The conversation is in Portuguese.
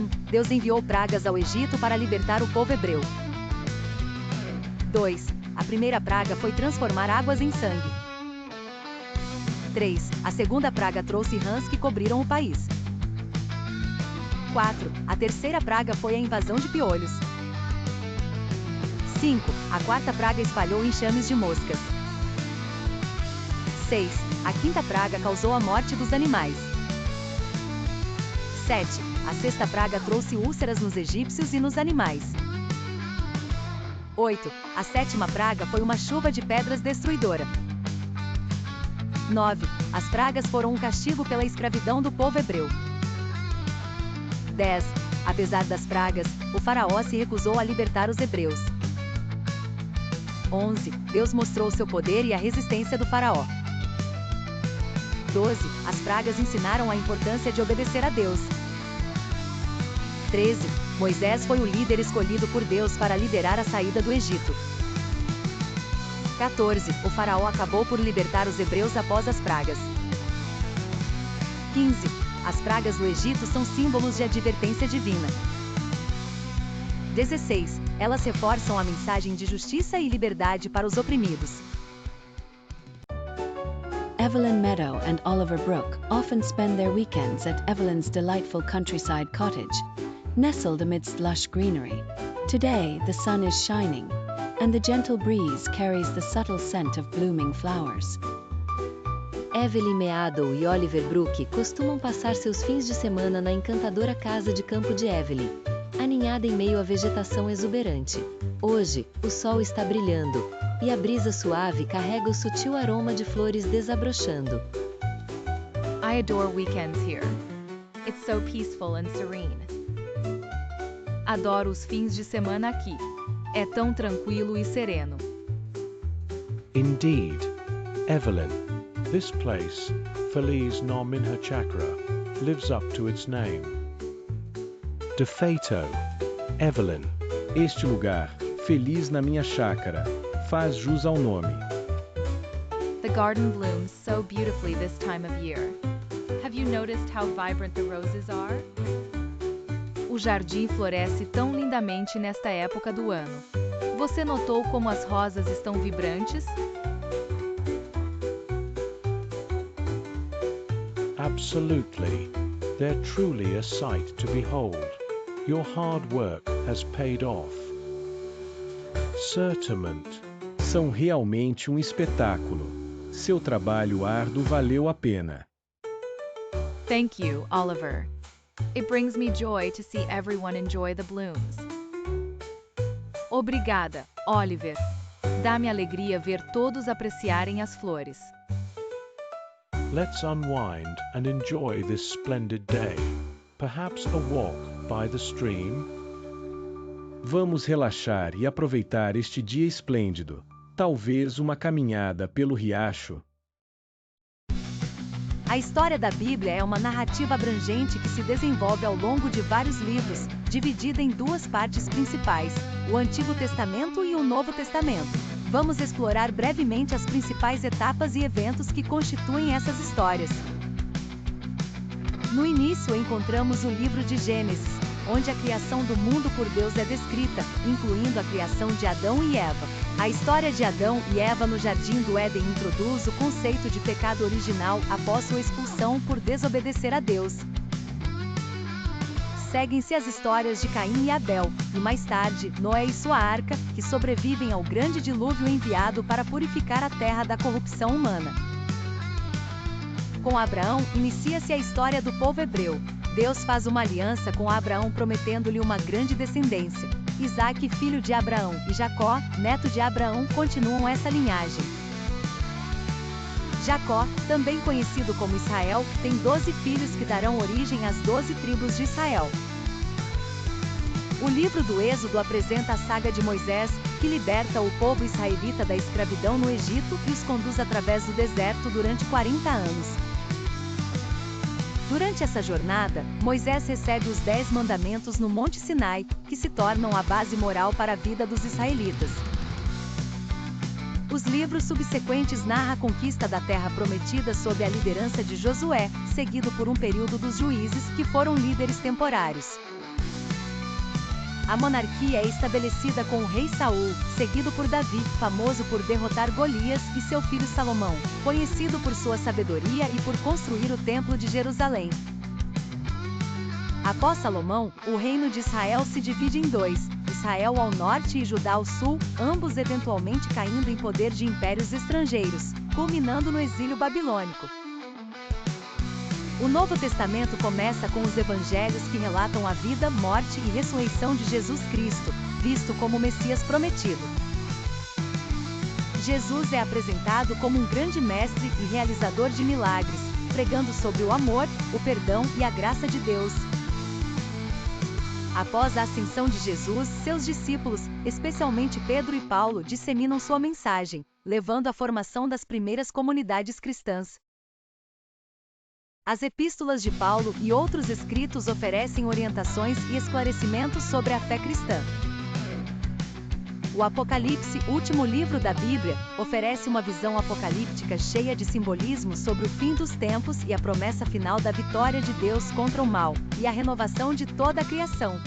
1. Deus enviou pragas ao Egito para libertar o povo hebreu. 2. A primeira praga foi transformar águas em sangue. 3. A segunda praga trouxe rãs que cobriram o país. 4. A terceira praga foi a invasão de piolhos. 5. A quarta praga espalhou enxames de moscas. 6. A quinta praga causou a morte dos animais. 7. A sexta praga trouxe úlceras nos egípcios e nos animais. 8. A sétima praga foi uma chuva de pedras destruidora. 9. As pragas foram um castigo pela escravidão do povo hebreu. 10. Apesar das pragas, o faraó se recusou a libertar os hebreus. 11. Deus mostrou seu poder e a resistência do faraó. 12. As pragas ensinaram a importância de obedecer a Deus. 13. Moisés foi o líder escolhido por Deus para liderar a saída do Egito. 14. O faraó acabou por libertar os hebreus após as pragas. 15. As pragas do Egito são símbolos de advertência divina. 16. Elas reforçam a mensagem de justiça e liberdade para os oprimidos. Evelyn Meadow and Oliver Brooke often spend their weekends at Evelyn's delightful countryside cottage, nestled amidst lush greenery. Today, the sun is shining, and the gentle breeze carries the subtle scent of blooming flowers. Evelyn Meadow e Oliver Brooke costumam passar seus fins de semana na encantadora casa de campo de Evelyn, aninhada em meio à vegetação exuberante. Hoje, o sol está brilhando, e a brisa suave carrega o sutil aroma de flores desabrochando. I adore weekends here. It's so peaceful and serene. Adoro os fins de semana aqui. É tão tranquilo e sereno. Indeed, Evelyn, this place, Feliz na minha chakra, lives up to its name. De feito, Evelyn, este lugar, feliz na minha chácara, faz jus ao nome. The garden blooms so beautifully this time of year. Have you noticed how vibrant the roses are? O jardim floresce tão lindamente nesta época do ano. Você notou como as rosas estão vibrantes? Absolutely. They're truly a sight to behold. Your hard work has paid off. Certamente. São realmente um espetáculo. Seu trabalho árduo valeu a pena. Thank you, Oliver. It brings me joy to see everyone enjoy the blooms. Obrigada, Oliver. Dá-me alegria ver todos apreciarem as flores. Let's unwind and enjoy this splendid day. Perhaps a walk by the stream? Vamos relaxar e aproveitar este dia esplêndido. Talvez uma caminhada pelo riacho. A história da Bíblia é uma narrativa abrangente que se desenvolve ao longo de vários livros, dividida em duas partes principais, o Antigo Testamento e o Novo Testamento. Vamos explorar brevemente as principais etapas e eventos que constituem essas histórias. No início encontramos o livro de Gênesis, onde a criação do mundo por Deus é descrita, incluindo a criação de Adão e Eva. A história de Adão e Eva no Jardim do Éden introduz o conceito de pecado original após sua expulsão por desobedecer a Deus. Seguem-se as histórias de Caim e Abel, e mais tarde, Noé e sua arca, que sobrevivem ao grande dilúvio enviado para purificar a terra da corrupção humana. Com Abraão, inicia-se a história do povo hebreu. Deus faz uma aliança com Abraão prometendo-lhe uma grande descendência. Isaque, filho de Abraão, e Jacó, neto de Abraão, continuam essa linhagem. Jacó, também conhecido como Israel, tem 12 filhos que darão origem às 12 tribos de Israel. O livro do Êxodo apresenta a saga de Moisés, que liberta o povo israelita da escravidão no Egito e os conduz através do deserto durante 40 anos. Durante essa jornada, Moisés recebe os 10 mandamentos no Monte Sinai, que se tornam a base moral para a vida dos israelitas. Os livros subsequentes narram a conquista da Terra Prometida sob a liderança de Josué, seguido por um período dos juízes, que foram líderes temporários. A monarquia é estabelecida com o rei Saul, seguido por Davi, famoso por derrotar Golias, e seu filho Salomão, conhecido por sua sabedoria e por construir o Templo de Jerusalém. Após Salomão, o reino de Israel se divide em dois, Israel ao norte e Judá ao sul, ambos eventualmente caindo em poder de impérios estrangeiros, culminando no exílio babilônico. O Novo Testamento começa com os evangelhos que relatam a vida, morte e ressurreição de Jesus Cristo, visto como o Messias prometido. Jesus é apresentado como um grande mestre e realizador de milagres, pregando sobre o amor, o perdão e a graça de Deus. Após a ascensão de Jesus, seus discípulos, especialmente Pedro e Paulo, disseminam sua mensagem, levando à formação das primeiras comunidades cristãs. As epístolas de Paulo e outros escritos oferecem orientações e esclarecimentos sobre a fé cristã. O Apocalipse, último livro da Bíblia, oferece uma visão apocalíptica cheia de simbolismo sobre o fim dos tempos e a promessa final da vitória de Deus contra o mal, e a renovação de toda a criação.